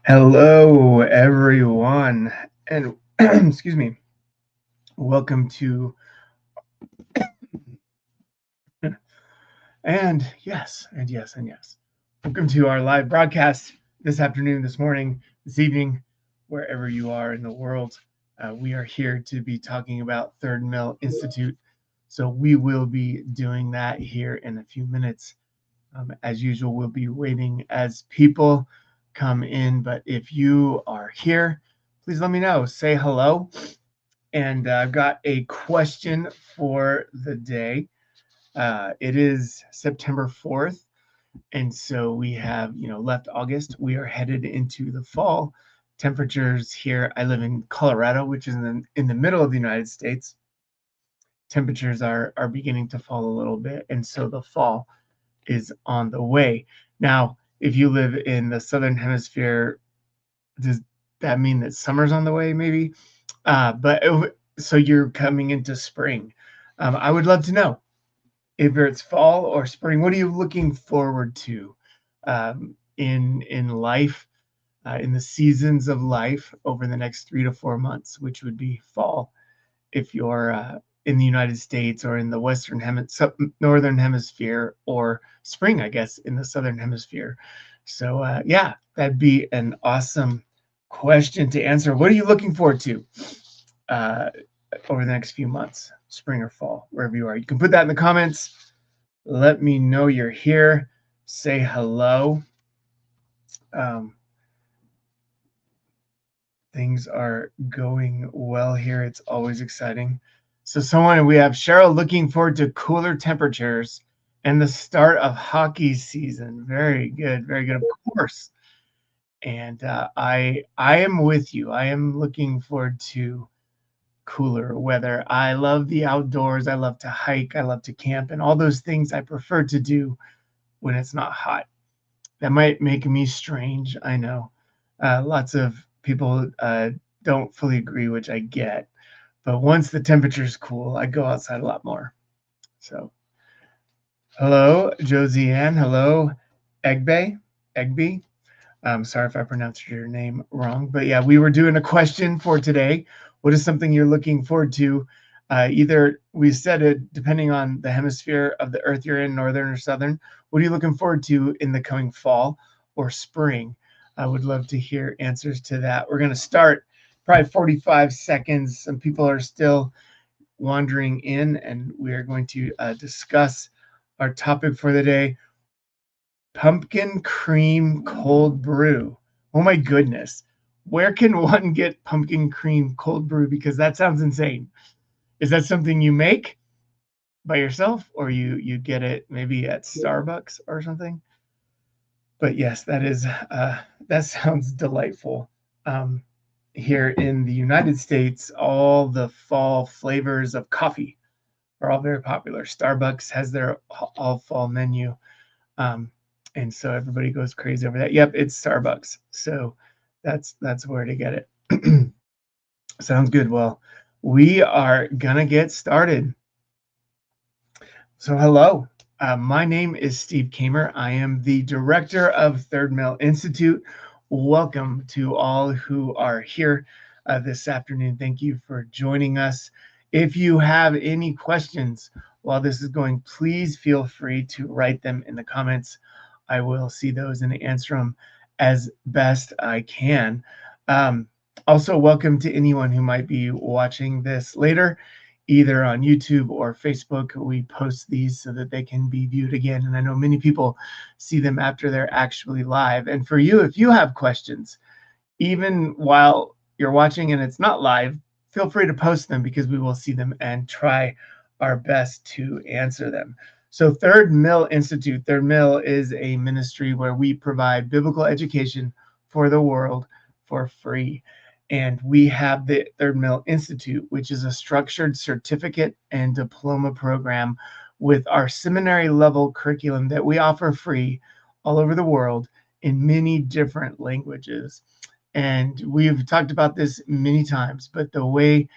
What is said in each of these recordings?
Hello, everyone, and excuse me. Welcome to and yes. Welcome to our live broadcast this afternoon, this morning, this evening, wherever you are in the world. We are here to be talking about Third Mill Institute, so we will be doing that here in a few minutes. As usual, we'll be waiting as people come in, but if you are here, please let me know. Say hello. And I've got a question for the day. It is September 4th, and so we have, left August. We are headed into the fall. Temperatures here, I live in Colorado, which is in the middle of the United States. Temperatures are beginning to fall a little bit, and so the fall is on the way. Now, if you live in the southern hemisphere, does that mean that summer's on the way? Maybe, so you're coming into spring. I would love to know if it's fall or spring. What are you looking forward to in life, in the seasons of life over the next 3 to 4 months, which would be fall if you're in the United States, or in the northern hemisphere, or spring, I guess, in the southern hemisphere. So yeah, that'd be an awesome question to answer. What are you looking forward to uh, over the next few months, spring or fall, wherever you are? You can put that in the comments. Let me know you're here. Say hello. Um, things are going well here. It's always exciting. So we have Cheryl looking forward to cooler temperatures and the start of hockey season. Very good, very good. Of course. And I am with you. I am looking forward to cooler weather. I love the outdoors. I love to hike. I love to camp, and all those things I prefer to do when it's not hot. That might make me strange. I know. Lots of people don't fully agree, which I get. But once the temperature is cool, I go outside a lot more. So, hello, Josie Ann. Hello, Egby. Sorry if I pronounced your name wrong. But yeah, we were doing a question for today. What is something you're looking forward to? Either we said it depending on the hemisphere of the earth you're in, northern or southern. What are you looking forward to in the coming fall or spring? I would love to hear answers to that. We're going to start probably 45 seconds. Some people are still wandering in, and we are going to discuss our topic for the day: pumpkin cream cold brew. Oh my goodness. Where can one get pumpkin cream cold brew? Because that sounds insane. Is that something you make by yourself, or you get it maybe at Starbucks or something? But yes, that sounds delightful. Um, Here in the United States, all the fall flavors of coffee are all very popular. Starbucks has their all fall menu. Um, and so everybody goes crazy over that. Yep, it's Starbucks. So that's where to get it. Sounds good. Well, we are gonna get started. So hello, my name is Steve Kamer. I am the director of Third Mill Institute. Welcome to all who are here this afternoon. Thank you for joining us. If you have any questions while this is going, please feel free to write them in the comments. I will see those and answer them as best I can. Um, Also, welcome to anyone who might be watching this later, either on YouTube or Facebook. We post these so that they can be viewed again. And I know many people see them after they're actually live. And for you, if you have questions, even while you're watching and it's not live, feel free to post them, because we will see them and try our best to answer them. So Third Mill Institute, Third Mill is a ministry where we provide biblical education for the world for free. And we have the Third Mill Institute, which is a structured certificate and diploma program with our seminary level curriculum that we offer free all over the world in many different languages. And we've talked about this many times, but the way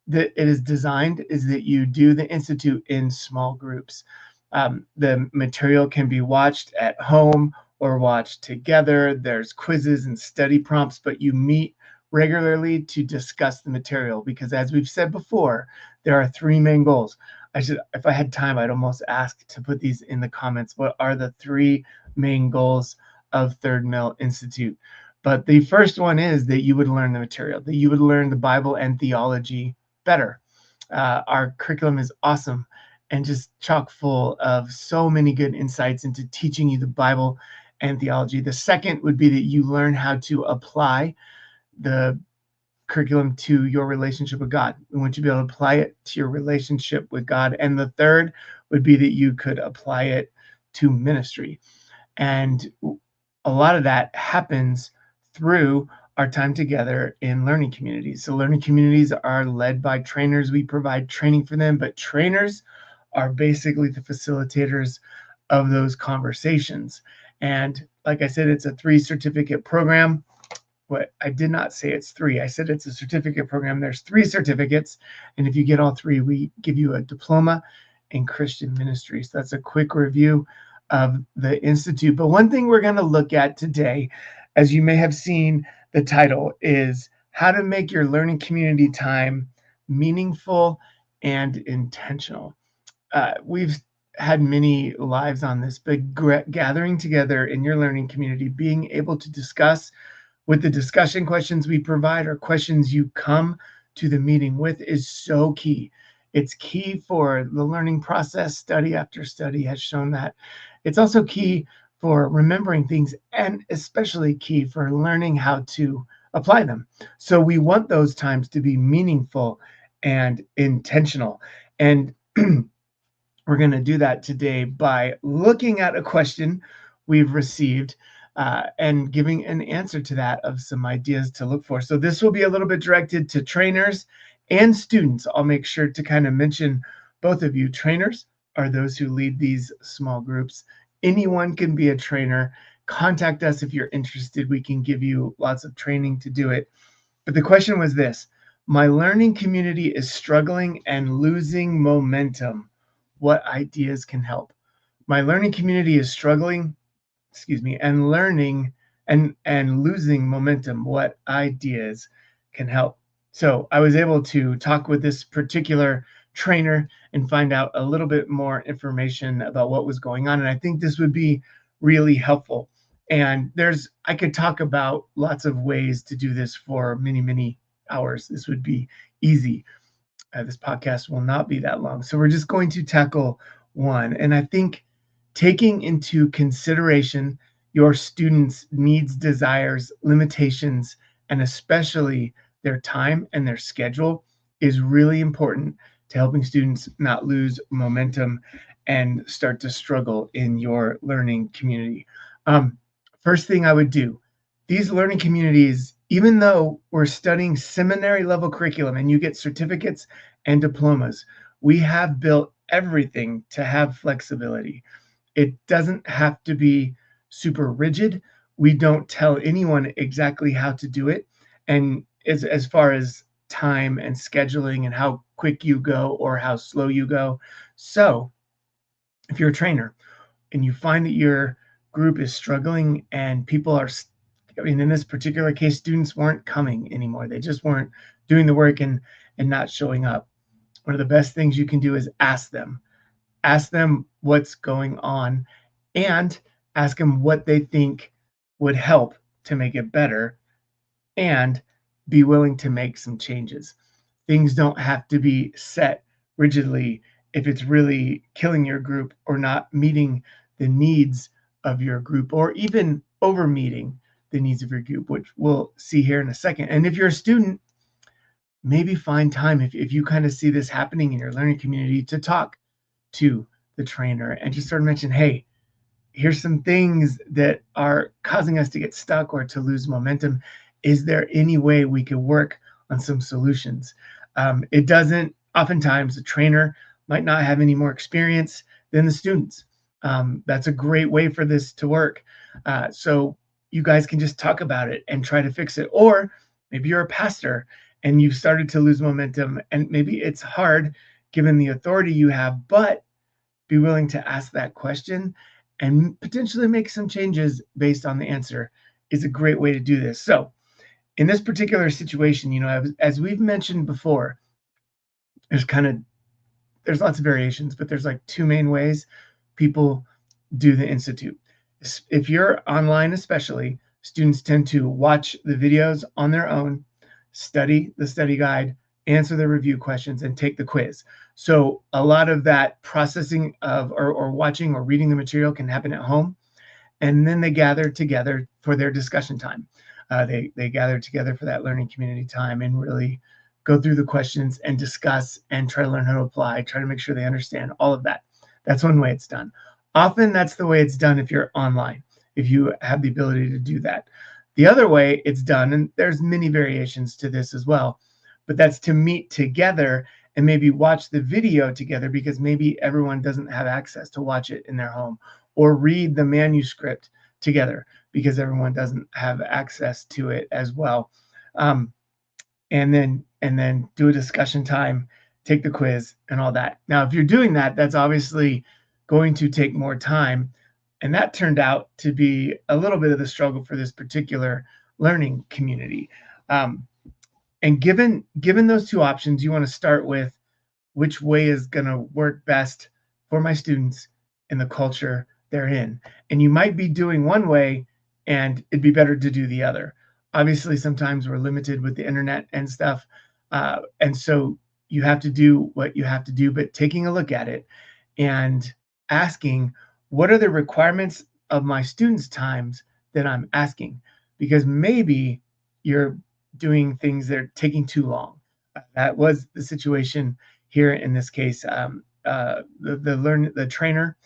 that it is designed is that you do the institute in small groups. The material can be watched at home or watch together. There's quizzes and study prompts, but you meet regularly to discuss the material because, as we've said before, there are three main goals. If I had time, I'd almost ask to put these in the comments. What are the three main goals of Third Mill Institute? But the first one is that you would learn the material, that you would learn the Bible and theology better. Our curriculum is awesome and just chock full of so many good insights into teaching you the Bible and theology. The second would be that you learn how to apply the curriculum to your relationship with God. We want you to be able to apply it to your relationship with God. And the third would be that you could apply it to ministry. And a lot of that happens through our time together in learning communities. So learning communities are led by trainers. We provide training for them, but trainers are basically the facilitators of those conversations. And like I said, it's a 3-certificate program. What I did not say it's 3. I said it's a certificate program. There's 3 certificates. And if you get all 3, we give you a diploma in Christian ministry. So that's a quick review of the Institute. But one thing we're going to look at today, as you may have seen, the title is How to Make Your Learning Community Time Meaningful and Intentional. We've had many lives on this, but gathering together in your learning community, being able to discuss with the discussion questions we provide or questions you come to the meeting with is so key. It's key for the learning process. Study after study has shown that. It's also key for remembering things and especially key for learning how to apply them. So we want those times to be meaningful and intentional. And we're going to do that today by looking at a question we've received and giving an answer to that of some ideas to look for. So this will be a little bit directed to trainers and students. I'll make sure to kind of mention both of you. Trainers are those who lead these small groups. Anyone can be a trainer. Contact us if you're interested. We can give you lots of training to do it. But the question was this: my learning community is struggling and losing momentum. What ideas can help? My learning community is struggling, and learning and losing momentum. What ideas can help? So I was able to talk with this particular trainer and find out a little bit more information about what was going on. And I think this would be really helpful. And I could talk about lots of ways to do this for many, many hours. This would be easy. This podcast will not be that long. So we're just going to tackle one. And I think taking into consideration your students' needs, desires, limitations, and especially their time and their schedule is really important to helping students not lose momentum and start to struggle in your learning community. First thing I would do, these learning communities, even though we're studying seminary level curriculum and you get certificates and diplomas, we have built everything to have flexibility. It doesn't have to be super rigid. We don't tell anyone exactly how to do it. And as far as time and scheduling and how quick you go or how slow you go. So if you're a trainer and you find that your group is struggling and people are, in this particular case, students weren't coming anymore. They just weren't doing the work and not showing up. One of the best things you can do is ask them. Ask them what's going on and ask them what they think would help to make it better and be willing to make some changes. Things don't have to be set rigidly if it's really killing your group or not meeting the needs of your group or even over meeting the needs of your group, which we'll see here in a second. And if you're a student, maybe find time if you kind of see this happening in your learning community to talk to the trainer and just sort of mention, hey, here's some things that are causing us to get stuck or to lose momentum. Is there any way we could work on some solutions? It doesn't, oftentimes the trainer might not have any more experience than the students. That's a great way for this to work. So you guys can just talk about it and try to fix it. Or maybe you're a pastor and you've started to lose momentum and maybe it's hard given the authority you have, but be willing to ask that question and potentially make some changes based on the answer is a great way to do this. So in this particular situation, as we've mentioned before, there's kind of there's lots of variations, but there's like two main ways people do the institute. If you're online, especially, students tend to watch the videos on their own, study the study guide, answer the review questions, and take the quiz. So a lot of that processing of or watching or reading the material can happen at home, and then they gather together for their discussion time. They gather together for that learning community time and really go through the questions and discuss and try to learn how to apply, try to make sure they understand all of that. That's one way it's done. Often that's the way it's done if you're online, if you have the ability to do that. The other way it's done, and there's many variations to this as well, but that's to meet together and maybe watch the video together because maybe everyone doesn't have access to watch it in their home, or read the manuscript together because everyone doesn't have access to it as well. And then do a discussion time, take the quiz and all that. Now, if you're doing that, that's obviously going to take more time. And that turned out to be a little bit of the struggle for this particular learning community. And given those two options, you want to start with which way is going to work best for my students in the culture they're in. And you might be doing one way and it'd be better to do the other. Obviously, sometimes we're limited with the internet and stuff. And so you have to do what you have to do, but taking a look at it and asking, what are the requirements of my students' times that I'm asking? Because maybe you're doing things that are taking too long. That was the situation here in this case. The trainer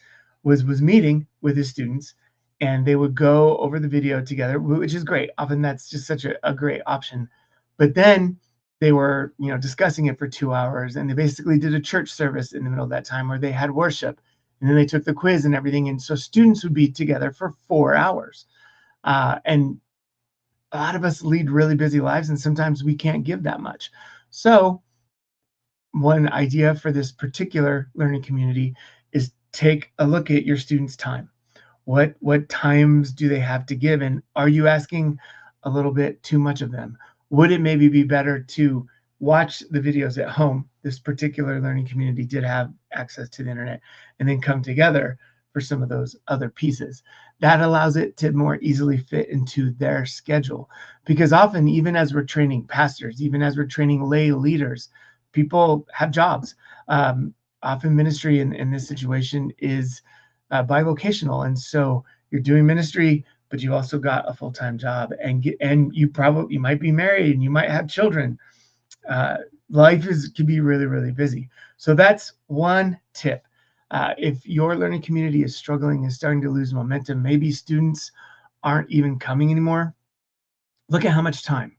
was meeting with his students, and they would go over the video together, which is great. Often that's just such a great option. But then they were, discussing it for 2 hours, and they basically did a church service in the middle of that time where they had worship, and then they took the quiz and everything. And so students would be together for 4 hours. And a lot of us lead really busy lives, and sometimes we can't give that much. So one idea for this particular learning community is take a look at your students' time. What times do they have to give? And are you asking a little bit too much of them? Would it maybe be better to watch the videos at home? This particular learning community did have access to the internet, and then come together for some of those other pieces. That allows it to more easily fit into their schedule. Because often, even as we're training pastors, even as we're training lay leaders, people have jobs. Often ministry in this situation is bivocational, and so you're doing ministry, but you've also got a full-time job, and you might be married, and you might have children. Life can be really, really busy. So that's one tip. If your learning community is struggling and starting to lose momentum, maybe students aren't even coming anymore, look at how much time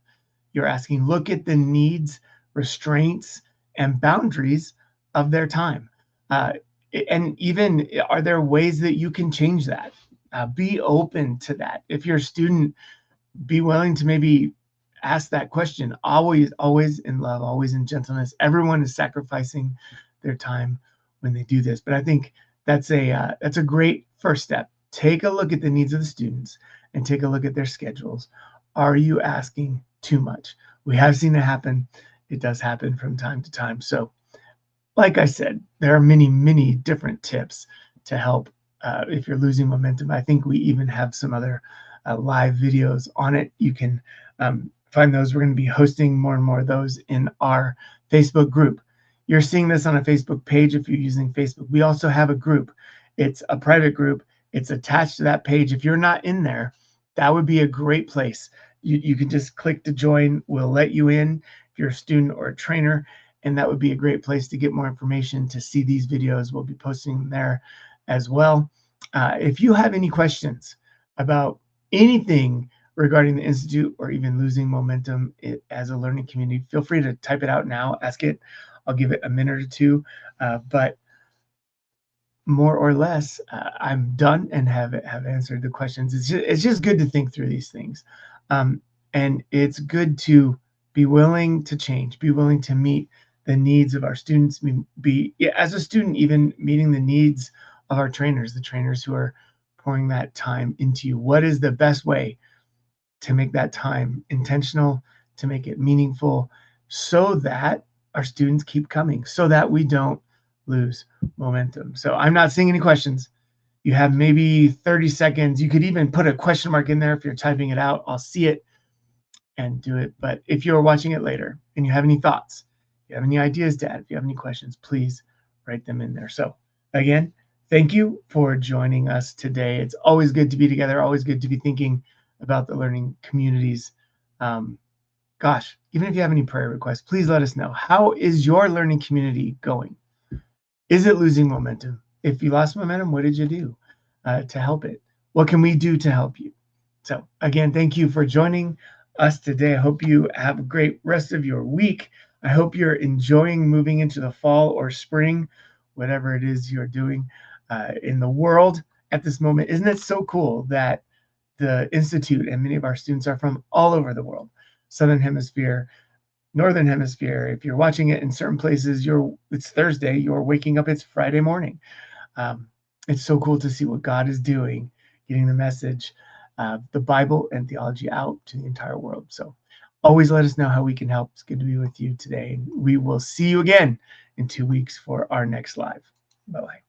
you're asking. Look at the needs, restraints, and boundaries of their time. And even, are there ways that you can change that? Be open to that. If you're a student, be willing to maybe ask that question. Always in love, always in gentleness. Everyone is sacrificing their time when they do this. But I think that's a great first step. Take a look at the needs of the students and take a look at their schedules. Are you asking too much? We have seen it happen. It does happen from time to time. So, like I said, there are many, many different tips to help if you're losing momentum. I think we even have some other live videos on it. You can find those. We're going to be hosting more and more of those in our Facebook group. You're seeing this on a Facebook page if you're using Facebook. We also have a group. It's a private group. It's attached to that page. If you're not in there, that would be a great place. You can just click to join. We'll let you in if you're a student or a trainer, and that would be a great place to get more information, to see these videos. We'll be posting them there as well. If you have any questions about anything regarding the Institute or even losing momentum as a learning community, feel free to type it out now, ask it. I'll give it a minute or two, but more or less, I'm done and have answered the questions. It's just good to think through these things. And it's good to be willing to change, be willing to meet the needs of our students, be as a student, even meeting the needs of our trainers, the trainers who are pouring that time into you. What is the best way to make that time intentional, to make it meaningful, so that our students keep coming, so that we don't lose momentum? So I'm not seeing any questions. You have maybe 30 seconds. You could even put a question mark in there if you're typing it out. I'll see it and do it. But if you're watching it later and you have any thoughts, if you have any ideas to add, if you have any questions, please write them in there. So again, thank you for joining us today. It's always good to be together, always good to be thinking about the learning communities. Gosh, even if you have any prayer requests, please let us know. How is your learning community going? Is it losing momentum? If you lost momentum, what did you do to help it? What can we do to help you? So again, thank you for joining us today. I hope you have a great rest of your week. I hope you're enjoying moving into the fall or spring, whatever it is you're doing in the world at this moment. Isn't it so cool that the Institute and many of our students are from all over the world, Southern Hemisphere, Northern Hemisphere. If you're watching it in certain places, it's Thursday, you're waking up, it's Friday morning. It's so cool to see what God is doing, getting the message of the Bible and theology out to the entire world. So always let us know how we can help. It's good to be with you today. We will see you again in 2 weeks for our next live. Bye-bye.